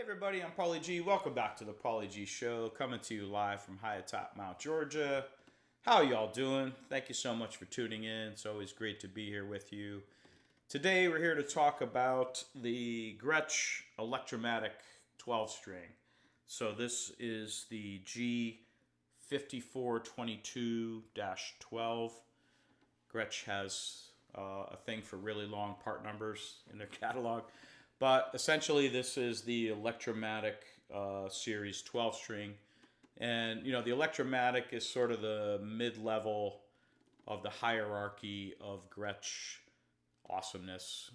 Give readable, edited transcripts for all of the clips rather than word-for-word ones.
Everybody, I'm Paulie G. Welcome back to the Paulie G Show, coming to you live from high atop Mount Georgia. How y'all doing? Thank you so much for tuning in. It's always great to be here with you. Today we're here to talk about the Gretsch Electromatic 12 string. So this is the G5422-12. Gretsch has a thing for really long part numbers in their catalog. But essentially, this is the Electromatic series 12 string. And, you know, the Electromatic is sort of the mid-level of the hierarchy of Gretsch awesomeness.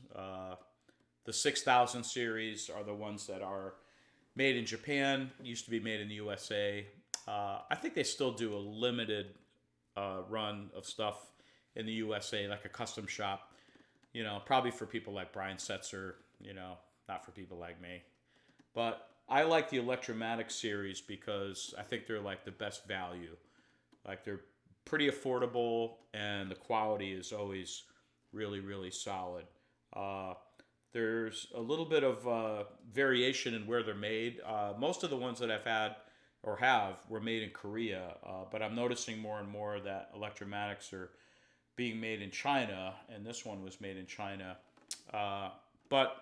The 6000 series are the ones that are made in Japan, used to be made in the USA. I think they still do a limited run of stuff in the USA, like a custom shop. You know, probably for people like Brian Setzer, you know, not for people like me. But I like the Electromatic series because I think they're like the best value. Like they're pretty affordable and the quality is always really, really solid. There's a little bit of variation in where they're made. Most of the ones that I've had or have were made in Korea, but I'm noticing more and more that Electromatics are being made in China, and this one was made in China. But,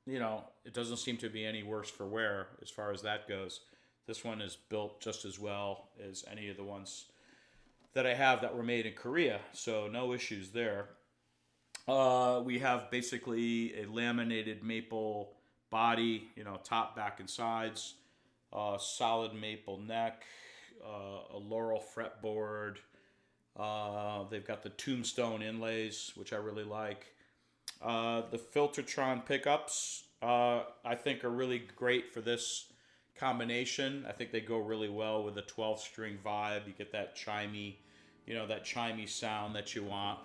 you know, it doesn't seem to be any worse for wear as far as that goes. This one is built just as well as any of the ones that I have that were made in Korea, so no issues there. We have basically a laminated maple body, you know, top, back, and sides, solid maple neck, a laurel fretboard. They've got the tombstone inlays, which I really like. The Filtertron pickups, I think, are really great for this combination. I think they go really well with the 12 string vibe. You get that chimey, you know, that chimey sound that you want.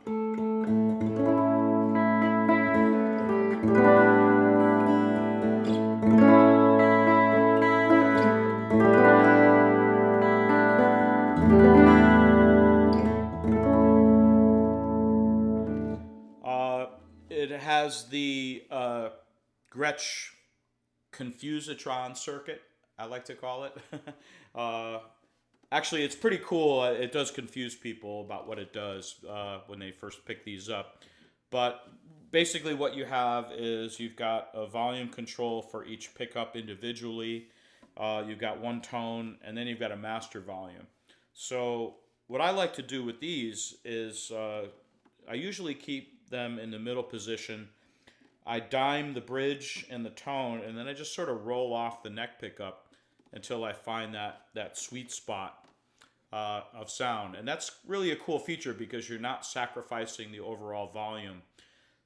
It has the Gretsch Confusatron circuit, I like to call it. Actually, it's pretty cool. It does confuse people about what it does when they first pick these up. But basically what you have is you've got a volume control for each pickup individually. You've got one tone, and then you've got a master volume. So what I like to do with these is I usually keep them in the middle position. I dime the bridge and the tone, and then I just sort of roll off the neck pickup until I find that sweet spot of sound. And that's really a cool feature because you're not sacrificing the overall volume.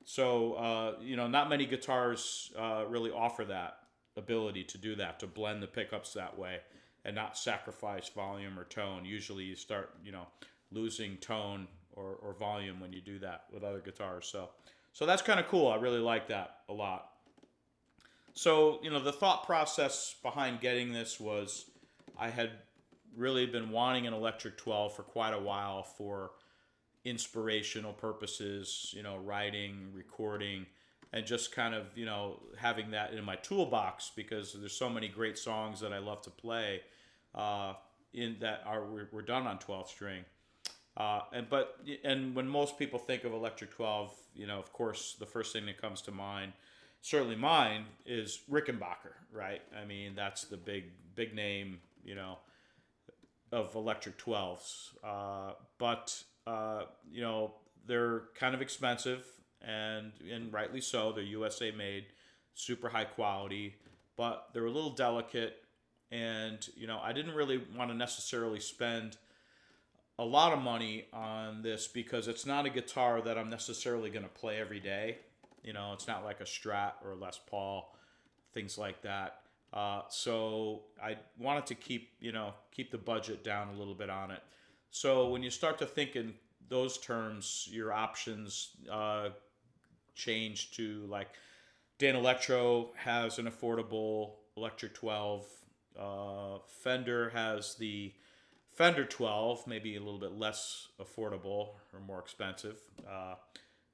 So, you know, not many guitars really offer that ability to do that, to blend the pickups that way and not sacrifice volume or tone. Usually you start, you know, losing tone or volume when you do that with other guitars. So that's kind of cool. I really like that a lot. So, you know, the thought process behind getting this was I had really been wanting an electric 12 for quite a while for inspirational purposes, you know, writing, recording, and just kind of, you know, having that in my toolbox because there's so many great songs that I love to play were done on 12 string. And when most people think of electric 12, you know, of course, the first thing that comes to mind, certainly mine, is Rickenbacker, right? I mean, that's the big name, you know, of electric 12s. But you know, they're kind of expensive, and rightly so. They're USA made, super high quality, but they're a little delicate. And, you know, I didn't really want to necessarily spend a lot of money on this because it's not a guitar that I'm necessarily going to play every day. You know, it's not like a Strat or a Les Paul, things like that. So I wanted to keep the budget down a little bit on it. So when you start to think in those terms, your options change to, like, Dan Electro has an affordable electric 12. Fender has the Fender 12, maybe a little bit less affordable or more expensive,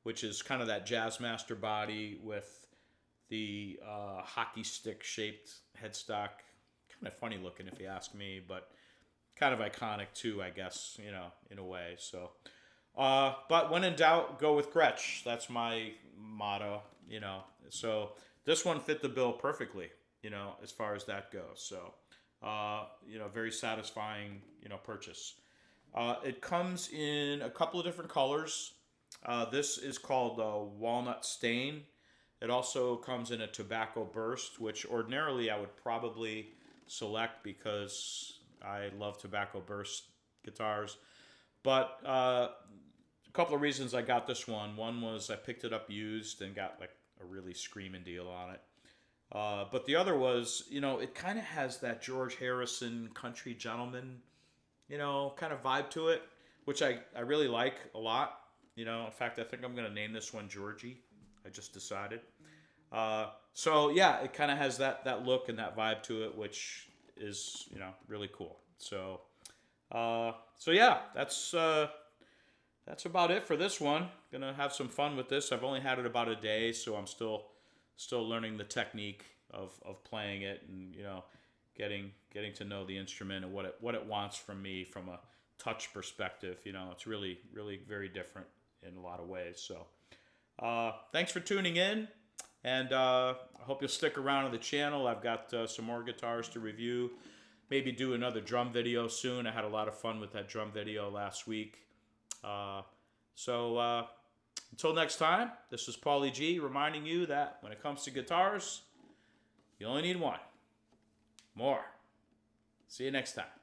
which is kind of that Jazzmaster body with the hockey stick shaped headstock. Kind of funny looking if you ask me, but kind of iconic too, I guess, you know, in a way. So, but when in doubt, go with Gretsch. That's my motto, you know. So this one fit the bill perfectly, you know, as far as that goes. So, you know, very satisfying, you know, purchase. It comes in a couple of different colors. This is called Walnut Stain. It also comes in a Tobacco Burst, which ordinarily I would probably select because I love Tobacco Burst guitars. But a couple of reasons I got this one. One was I picked it up used and got like a really screaming deal on it. But the other was, you know, it kind of has that George Harrison country gentleman, you know, kind of vibe to it, which I really like a lot. You know, in fact, I think I'm going to name this one Georgie. I just decided. So yeah, it kind of has that look and that vibe to it, which is, you know, really cool. So, so yeah, that's about it for this one. Gonna have some fun with this. I've only had it about a day, so I'm still learning the technique of playing it, and you know, getting to know the instrument and what it wants from me from a touch perspective. You know, it's really very different in a lot of ways. So, thanks for tuning in, and I hope you'll stick around on the channel. I've got some more guitars to review. Maybe do another drum video soon. I had a lot of fun with that drum video last week. So until next time, this is Paulie G reminding you that when it comes to guitars, you only need one. More. See you next time.